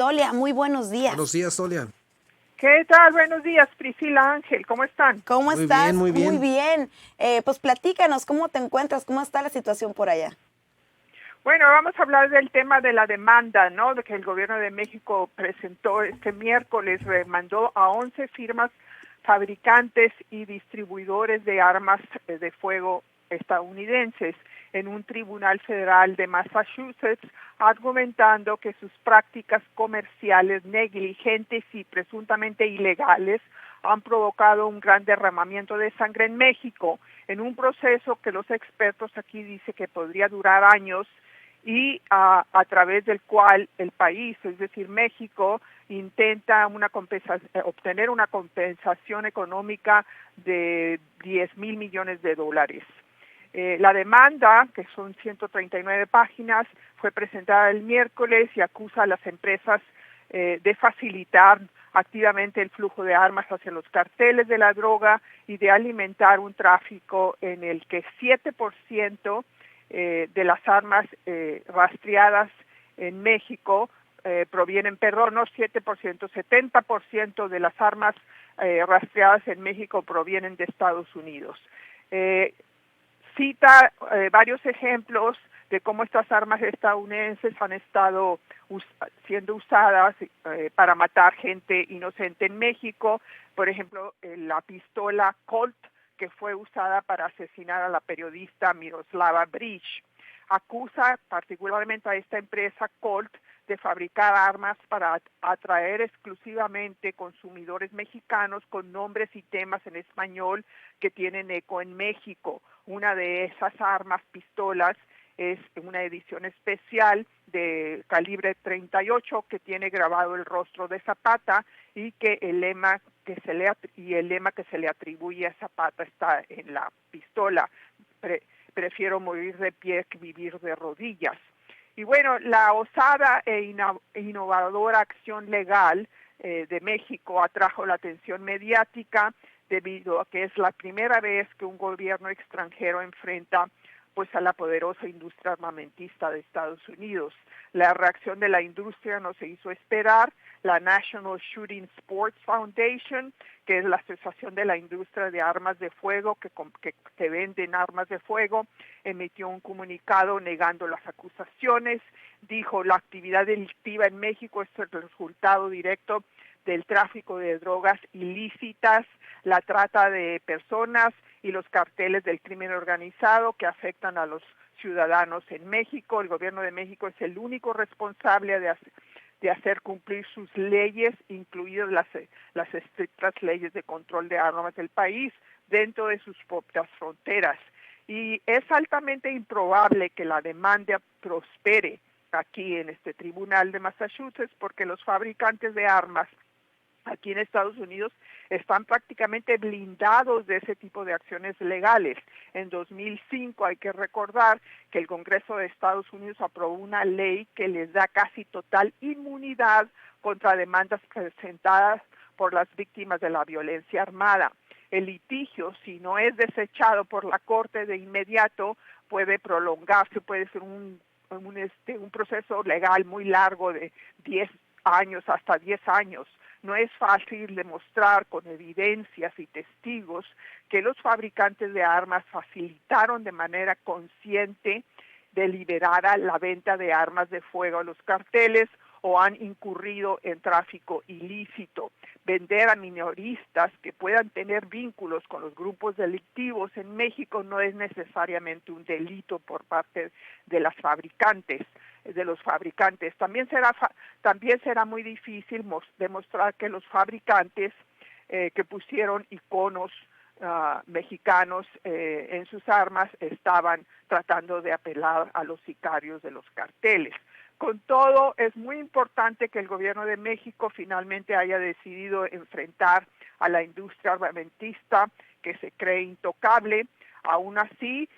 Tolia, muy buenos Buenos días. días, Solia. ¿Qué tal? Buenos días, Priscila Ángel, ¿cómo están? ¿Cómo Muy bien, estás? muy Muy bien. bien. Pues platícanos, ¿cómo te encuentras? ¿Cómo está la situación por allá? Bueno, vamos a hablar del tema de la demanda, ¿no? De que el gobierno de México presentó este miércoles, mandó a 11 firmas fabricantes y distribuidores de armas de fuego estadounidenses en un tribunal federal de Massachusetts, argumentando que sus prácticas comerciales negligentes y presuntamente ilegales han provocado un gran derramamiento de sangre en México, en un proceso que los expertos aquí dicen que podría durar años y a través del cual el país, es decir, México, intenta obtener una compensación económica de 10,000 millones de dólares. La demanda, que son 139 páginas, fue presentada el miércoles y acusa a las empresas de facilitar activamente el flujo de armas hacia los carteles de la droga y de alimentar un tráfico en el que 7% de las armas rastreadas en México provienen, perdón, no 7%, 70% de las armas rastreadas en México provienen de Estados Unidos. Cita varios ejemplos de cómo estas armas estadounidenses han estado siendo usadas para matar gente inocente en México. Por ejemplo, la pistola Colt, que fue usada para asesinar a la periodista Miroslava Breach. Acusa particularmente a esta empresa Colt de fabricar armas para atraer exclusivamente consumidores mexicanos con nombres y temas en español que tienen eco en México. Una de esas armas, pistolas, es una edición especial de calibre 38 que tiene grabado el rostro de Zapata y que el lema que se le atribuye a Zapata está en la pistola. Prefiero morir de pie que vivir de rodillas. Y bueno, la osada e innovadora acción legal de México atrajo la atención mediática debido a que es la primera vez que un gobierno extranjero enfrenta pues a la poderosa industria armamentista de Estados Unidos. La reacción de la industria no se hizo esperar. La National Shooting Sports Foundation, que es la asociación de la industria de armas de fuego que venden armas de fuego, emitió un comunicado negando las acusaciones. Dijo, la actividad delictiva en México es el resultado directo del tráfico de drogas ilícitas, la trata de personas y los carteles del crimen organizado que afectan a los ciudadanos en México. El gobierno de México es el único responsable de hacer cumplir sus leyes, incluidas las estrictas leyes de control de armas del país, dentro de sus propias fronteras. Y es altamente improbable que la demanda prospere aquí en este tribunal de Massachusetts porque los fabricantes de armas aquí en Estados Unidos están prácticamente blindados de ese tipo de acciones legales. En 2005 hay que recordar que el Congreso de Estados Unidos aprobó una ley que les da casi total inmunidad contra demandas presentadas por las víctimas de la violencia armada. El litigio, si no es desechado por la Corte de inmediato, puede prolongarse, puede ser un proceso legal muy largo de 10 años, hasta 10 años. No es fácil demostrar con evidencias y testigos que los fabricantes de armas facilitaron de manera consciente, deliberada, la venta de armas de fuego a los carteles o han incurrido en tráfico ilícito. Vender a minoristas que puedan tener vínculos con los grupos delictivos en México no es necesariamente un delito por parte de los fabricantes. También será muy difícil demostrar que los fabricantes que pusieron iconos mexicanos en sus armas estaban tratando de apelar a los sicarios de los carteles. Con todo, es muy importante que el gobierno de México finalmente haya decidido enfrentar a la industria armamentista que se cree intocable. Aún así,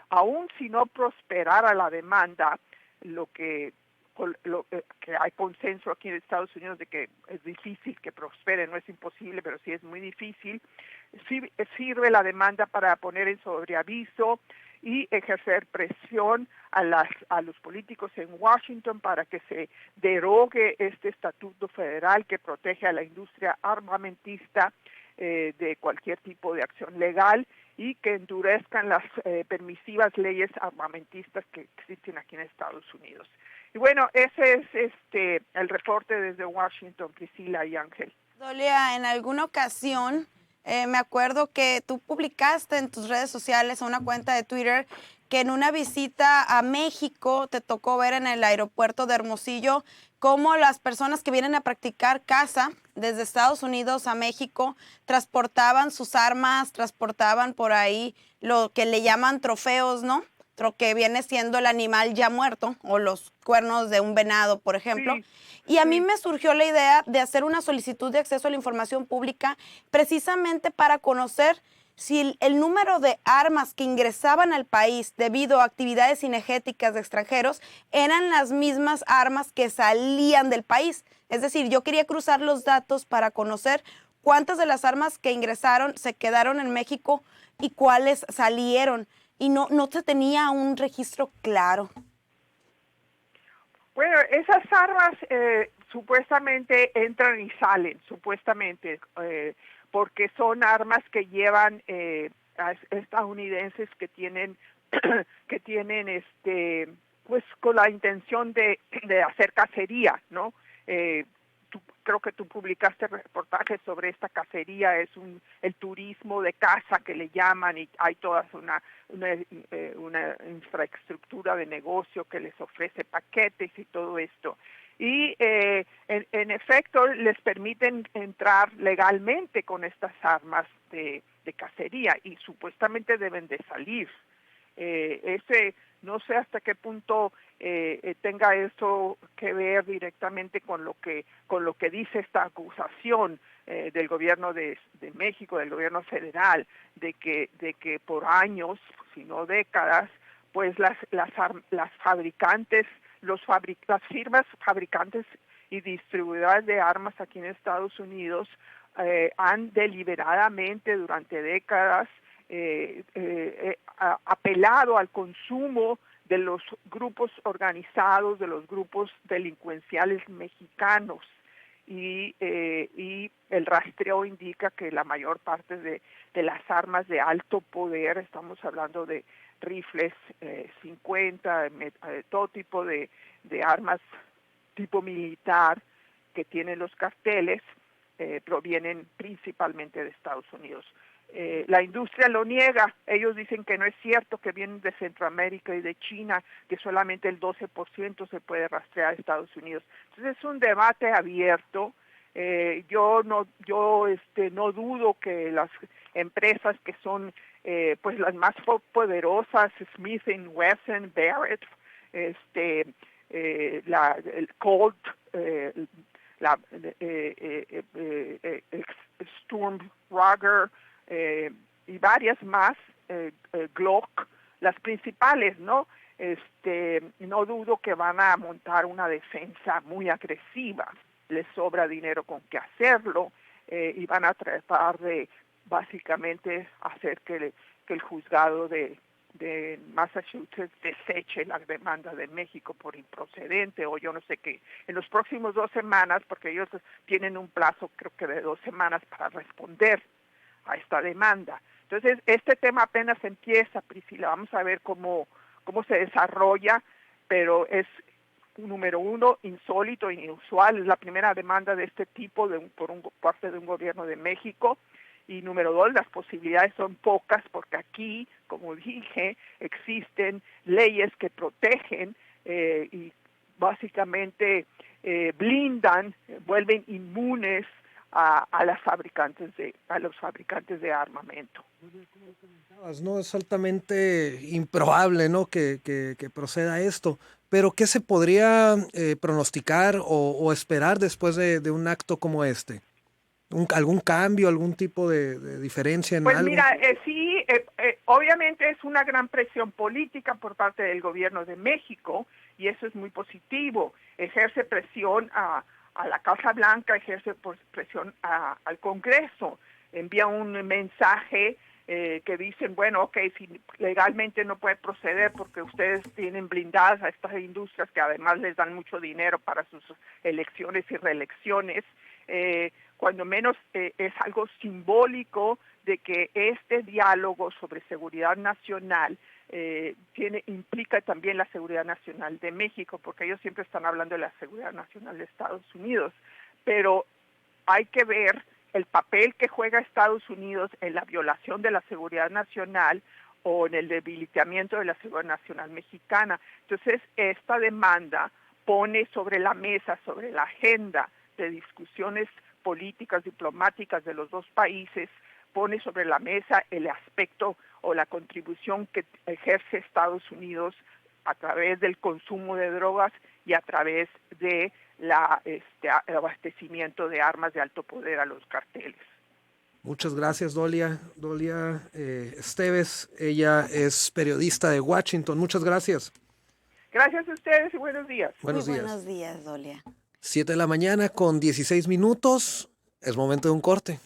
aún si no prosperara la demanda, que hay consenso aquí en Estados Unidos de que es difícil que prospere, no es imposible, pero sí es muy difícil, sirve la demanda para poner en sobreaviso y ejercer presión a los políticos en Washington para que se derogue este estatuto federal que protege a la industria armamentista de cualquier tipo de acción legal y que endurezcan las permisivas leyes armamentistas que existen aquí en Estados Unidos. Y bueno, ese es el reporte desde Washington, Priscila y Ángel. Dolia, en alguna ocasión me acuerdo que tú publicaste en tus redes sociales, en una cuenta de Twitter, que en una visita a México te tocó ver en el aeropuerto de Hermosillo cómo las personas que vienen a practicar caza desde Estados Unidos a México transportaban sus armas, transportaban por ahí lo que le llaman trofeos, ¿no? Que viene siendo el animal ya muerto o los cuernos de un venado, por ejemplo. Sí, Y a mí sí. me surgió la idea de hacer una solicitud de acceso a la información pública precisamente para conocer si el número de armas que ingresaban al país debido a actividades cinegéticas de extranjeros eran las mismas armas que salían del país. Es decir, yo quería cruzar los datos para conocer cuántas de las armas que ingresaron se quedaron en México y cuáles salieron. Y no se tenía un registro claro. Bueno, esas armas supuestamente entran y salen, supuestamente, porque son armas que llevan estadounidenses que tienen pues con la intención de hacer cacería, ¿no? Creo que tú publicaste reportajes sobre esta cacería, es el turismo de caza que le llaman, y hay toda una infraestructura de negocio que les ofrece paquetes y todo esto. Y en efecto les permiten entrar legalmente con estas armas de cacería y supuestamente deben de salir. No sé hasta qué punto tenga eso que ver directamente con lo que dice esta acusación del gobierno de México, del gobierno federal, de que por años, si no décadas, pues las fabricantes, las firmas fabricantes y distribuidoras de armas aquí en Estados Unidos han deliberadamente durante décadas apelado al consumo de los grupos organizados, de los grupos delincuenciales mexicanos, y el rastreo indica que la mayor parte de las armas de alto poder, estamos hablando de rifles 50, todo tipo de armas tipo militar que tienen los carteles, provienen principalmente de Estados Unidos. La industria lo niega, ellos dicen que no es cierto, que vienen de Centroamérica y de China, que solamente el 12% se puede rastrear a Estados Unidos. Entonces es un debate abierto. Yo no dudo que las empresas que son pues las más poderosas, Smith & Wesson, Barrett, el Colt, Sturm Ruger, y varias más, Glock, las principales, ¿no? No dudo que van a montar una defensa muy agresiva, les sobra dinero con que hacerlo, y van a tratar de básicamente hacer que el juzgado de Massachusetts deseche la demanda de México por improcedente, o yo no sé qué, en los próximos 2 semanas, porque ellos tienen un plazo creo que de 2 semanas para responder a esta demanda. Entonces, este tema apenas empieza, Priscila, vamos a ver cómo se desarrolla, pero es, número uno, insólito, inusual, es la primera demanda de este tipo por parte de un gobierno de México, y número dos, las posibilidades son pocas, porque aquí, como dije, existen leyes que protegen y básicamente blindan, vuelven inmunes a los fabricantes de armamento. No es altamente improbable, ¿no?, que proceda esto, pero ¿qué se podría pronosticar o esperar después de un acto como este? ¿Algún cambio, algún tipo de diferencia en pues algo? Mira, sí, obviamente es una gran presión política por parte del gobierno de México, y eso es muy positivo. Ejerce presión a la Casa Blanca, ejerce presión al Congreso, envía un mensaje que dicen, bueno, ok, si legalmente no puede proceder porque ustedes tienen blindadas a estas industrias que además les dan mucho dinero para sus elecciones y reelecciones, cuando menos es algo simbólico de que este diálogo sobre seguridad nacional implica también la seguridad nacional de México, porque ellos siempre están hablando de la seguridad nacional de Estados Unidos, pero hay que ver el papel que juega Estados Unidos en la violación de la seguridad nacional o en el debilitamiento de la seguridad nacional mexicana. Entonces, esta demanda pone sobre la mesa, sobre la agenda de discusiones políticas, diplomáticas de los dos países, pone sobre la mesa el aspecto o la contribución que ejerce Estados Unidos a través del consumo de drogas y a través de el abastecimiento de armas de alto poder a los carteles. Muchas gracias, Dolia Esteves. Ella es periodista de Washington. Muchas gracias. Gracias a ustedes y buenos días. Buenos días. Buenos días, Dolia. 7 de la mañana con 16 minutos. Es momento de un corte.